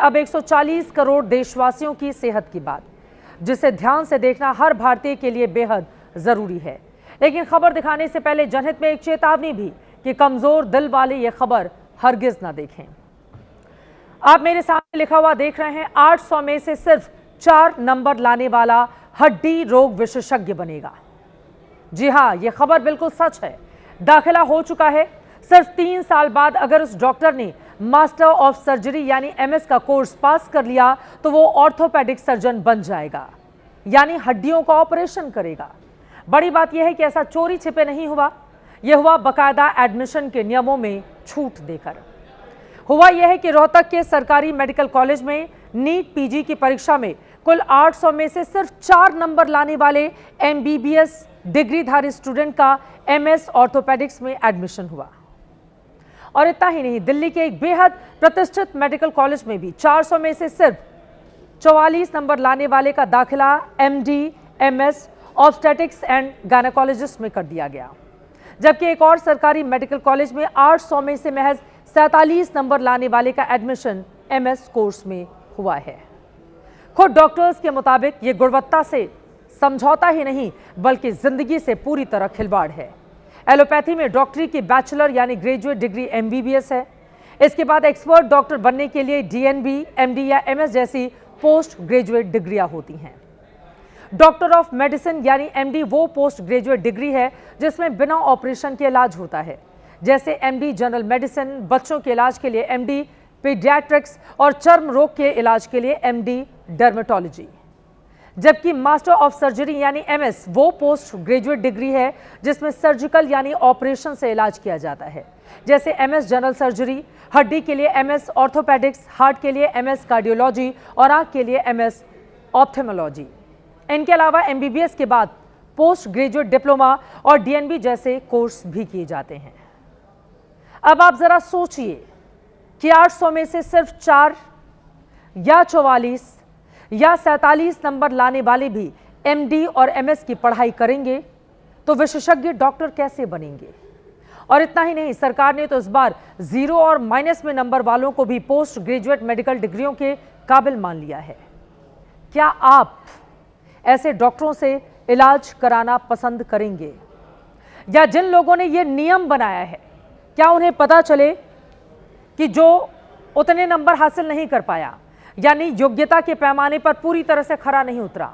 अब 140 करोड़ देशवासियों की सेहत की बात, जिसे ध्यान से देखना हर भारतीय के लिए बेहद जरूरी है। लेकिन खबर दिखाने से पहले जनहित में एक चेतावनी भी कि कमजोर दिल वाले ये खबर हरगिज ना देखें। आप मेरे सामने लिखा हुआ देख रहे हैं, 800 में से सिर्फ 4 नंबर लाने वाला हड्डी रोग विशेषज्ञ बनेगा। जी हां, यह खबर बिल्कुल सच है। दाखिला हो चुका है। सिर्फ 3 साल बाद अगर उस डॉक्टर ने मास्टर ऑफ सर्जरी यानी एमएस का कोर्स पास कर लिया तो वो ऑर्थोपेडिक सर्जन बन जाएगा, यानी हड्डियों का ऑपरेशन करेगा। बड़ी बात यह है कि ऐसा चोरी छिपे नहीं हुआ, यह हुआ बकायदा एडमिशन के नियमों में छूट देकर। हुआ यह है कि रोहतक के सरकारी मेडिकल कॉलेज में नीट पीजी की परीक्षा में कुल 800 में से सिर्फ 4 नंबर लाने वाले एमबीबीएस डिग्रीधारी स्टूडेंट का एमएस ऑर्थोपेडिक्स में एडमिशन हुआ। और इतना ही नहीं, दिल्ली के एक बेहद प्रतिष्ठित मेडिकल कॉलेज में भी 400 में से सिर्फ 44 नंबर लाने वाले का दाखिला MD MS obstetrics and gynaecologist में कर दिया गया। जबकि एक और सरकारी मेडिकल कॉलेज में 800 में से महज 47 नंबर लाने वाले का एडमिशन एमएस कोर्स में हुआ है। खुद डॉक्टर्स के मुताबिक ये गुणवत्ता से समझौता ही नहीं बल्कि जिंदगी से पूरी तरह खिलवाड़ है। एलोपैथी में डॉक्टरी की बैचलर यानी ग्रेजुएट डिग्री एमबीबीएस है। इसके बाद एक्सपर्ट डॉक्टर बनने के लिए डीएनबी, एमडी या एमएस जैसी पोस्ट ग्रेजुएट डिग्रियां होती हैं। डॉक्टर ऑफ मेडिसिन यानी एमडी वो पोस्ट ग्रेजुएट डिग्री है जिसमें बिना ऑपरेशन के इलाज होता है, जैसे एमडी जनरल मेडिसिन, बच्चों के इलाज के लिए एमडी पीडियाट्रिक्स और चर्म रोग के इलाज के लिए एमडी डर्मेटोलॉजी। जबकि मास्टर ऑफ सर्जरी यानी एमएस वो पोस्ट ग्रेजुएट डिग्री है जिसमें सर्जिकल यानी ऑपरेशन से इलाज किया जाता है, जैसे एमएस जनरल सर्जरी, हड्डी के लिए एमएस ऑर्थोपेडिक्स, हार्ट के लिए एमएस कार्डियोलॉजी और आंख के लिए एमएस ऑप्थेमोलॉजी। इनके अलावा एमबीबीएस के बाद पोस्ट ग्रेजुएट डिप्लोमा और डीएनबी जैसे कोर्स भी किए जाते हैं। अब आप जरा सोचिए कि 800 में से सिर्फ 4 या 44 या 47 नंबर लाने वाले भी एमडी और एमएस की पढ़ाई करेंगे तो विशेषज्ञ डॉक्टर कैसे बनेंगे। और इतना ही नहीं, सरकार ने तो इस बार 0 और माइनस में नंबर वालों को भी पोस्ट ग्रेजुएट मेडिकल डिग्रियों के काबिल मान लिया है। क्या आप ऐसे डॉक्टरों से इलाज कराना पसंद करेंगे? या जिन लोगों ने यह नियम बनाया है, क्या उन्हें पता चले कि जो उतने नंबर हासिल नहीं कर पाया, यानी योग्यता के पैमाने पर पूरी तरह से खरा नहीं उतरा,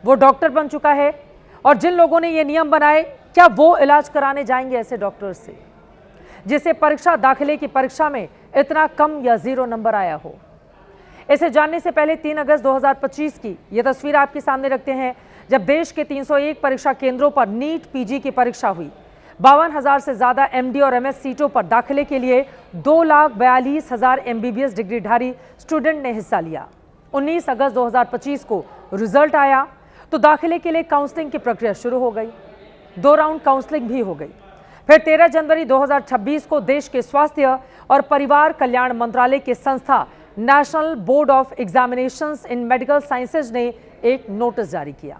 वो डॉक्टर बन चुका है? और जिन लोगों ने ये नियम बनाए, क्या वो इलाज कराने जाएंगे ऐसे डॉक्टर से जिसे परीक्षा दाखिले की परीक्षा में इतना कम या 0 नंबर आया हो? इसे जानने से पहले 3 अगस्त 2025 की ये तस्वीर आपके सामने रखते हैं, जब देश के 301 परीक्षा केंद्रों पर नीट पीजी की परीक्षा हुई। 52,000 से ज्यादा एमडी और एमएस सीटों पर दाखिले के लिए 2,42,000 एमबीबीएस डिग्रीधारी स्टूडेंट ने हिस्सा लिया। 19 अगस्त 2025 को रिजल्ट आया तो दाखिले के लिए काउंसलिंग की प्रक्रिया शुरू हो गई। 2 राउंड काउंसलिंग भी हो गई। फिर 13 जनवरी 2026 को देश के स्वास्थ्य और परिवार कल्याण मंत्रालय की संस्था national board of examinations in medical sciences ने एक नोटिस जारी किया,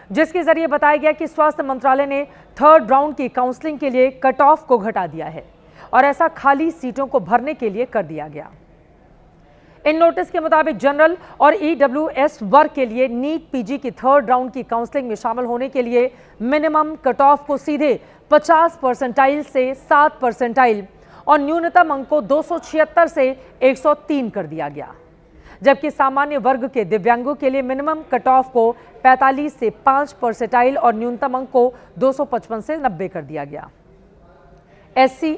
जिसके जरिए बताया गया कि स्वास्थ्य मंत्रालय ने 3rd राउंड की काउंसलिंग के लिए कट ऑफ को घटा दिया है और ऐसा खाली सीटों को भरने के लिए कर दिया गया। इन नोटिस के मुताबिक जनरल और ईडब्ल्यूएस वर्ग के लिए नीट पीजी की 3rd राउंड की काउंसलिंग में शामिल होने के लिए मिनिमम कट ऑफ को सीधे 50 परसेंटाइल से 7 परसेंटाइल और न्यूनतम अंक को 276 से 103 कर दिया गया। जबकि सामान्य वर्ग के दिव्यांगों के लिए मिनिमम कट ऑफ को 45 से 5 परसेंटाइल और न्यूनतम अंक को 255 से 90 कर दिया गया। एससी,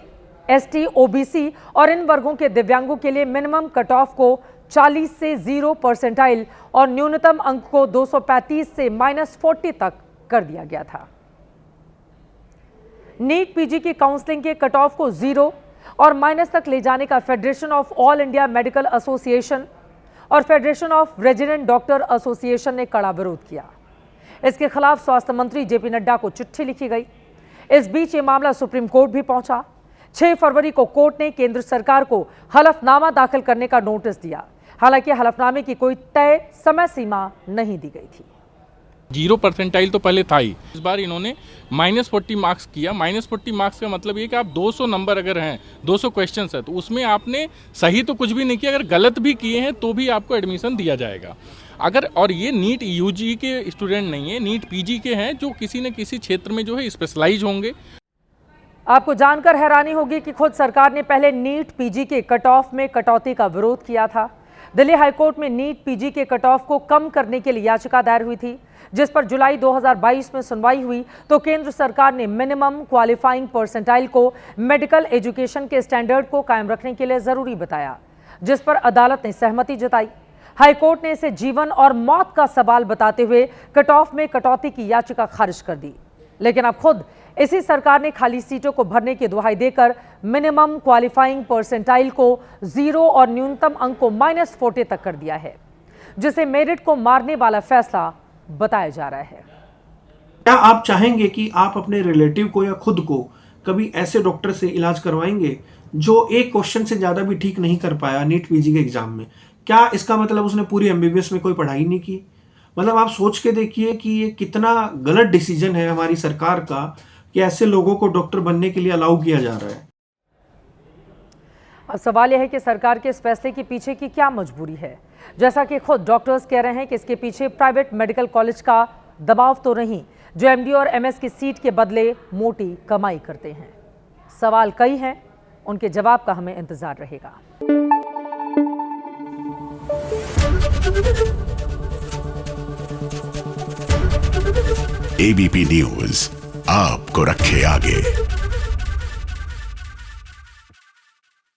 एसटी, ओबीसी और इन वर्गों के दिव्यांगों के लिए मिनिमम कट ऑफ को 40 से 0 परसेंटाइल और न्यूनतम अंक को 235 से -40 तक कर दिया गया था। नीट पीजी की काउंसलिंग के कट ऑफ को 0 और माइनस तक ले जाने का federation of all India medical association और federation of resident doctor association ने कड़ा विरोध किया। इसके खिलाफ स्वास्थ्य मंत्री जेपी नड्डा को चिट्ठी लिखी गई। इस बीच ये मामला सुप्रीम कोर्ट भी पहुंचा। 6 फरवरी को कोर्ट ने केंद्र सरकार को हलफनामा दाखिल करने का नोटिस दिया। हालांकि हलफनामे की कोई तय समय सीमा नहीं दी गई थी। 0% तो पहले था ही, इस बार इन्होंने -40 मार्क्स किया। -40 मार्क्स का मतलब ये कि आप 200 नंबर अगर हैं, 200 क्वेश्चन है, तो उसमें आपने सही तो कुछ भी नहीं किया, अगर गलत भी किए हैं तो भी आपको एडमिशन दिया जाएगा। अगर और ये नीट यूजी के स्टूडेंट नहीं है, नीट पीजी के हैं, जो किसी न किसी क्षेत्र में जो है स्पेशलाइज होंगे। आपको जानकर हैरानी होगी कि खुद सरकार ने पहले नीट पीजी के कट ऑफ में कटौती का विरोध किया था। दिल्ली हाईकोर्ट में नीट पीजी के कट ऑफ को कम करने के लिए याचिका दायर हुई थी, जिस पर जुलाई 2022 में सुनवाई हुई तो केंद्र सरकार ने मिनिमम क्वालिफाइंग परसेंटाइल को मेडिकल एजुकेशन के स्टैंडर्ड को कायम रखने के लिए जरूरी बताया, जिस पर अदालत ने सहमति जताई। हाईकोर्ट ने इसे जीवन और मौत का सवाल बताते हुए कट ऑफ में कटौती की याचिका खारिज कर दी। लेकिन अब खुद इसी सरकार ने खाली सीटों को भरने की दुहाई देकर मिनिमम क्वालिफाइंग परसेंटाइल को 0 और न्यूनतम अंक को -40 तक कर दिया है, जिसे मेरिट को मारने वाला फैसला बताया जा रहा है। क्या आप चाहेंगे कि आप अपने रिलेटिव को या खुद को कभी ऐसे डॉक्टर से इलाज करवाएंगे जो एक क्वेश्चन से ज्यादा भी ठीक नहीं कर पाया नीट पीजी के एग्जाम में? क्या इसका मतलब उसने पूरी एमबीबीएस में कोई पढ़ाई नहीं की? मतलब आप सोच के देखिए कि ये कितना गलत डिसीजन है हमारी सरकार का कि ऐसे लोगों को डॉक्टर बनने के लिए अलाउ किया जा रहा है। अब सवाल यह है कि सरकार के इस फैसले के पीछे की क्या मजबूरी है। जैसा कि खुद डॉक्टर्स कह रहे हैं कि इसके पीछे प्राइवेट मेडिकल कॉलेज का दबाव तो नहीं, जो एमडी और एमएस की सीट के बदले मोटी कमाई करते हैं। सवाल कई हैं, उनके जवाब का हमें इंतजार रहेगा। एबीपी न्यूज आपको रखे आगे।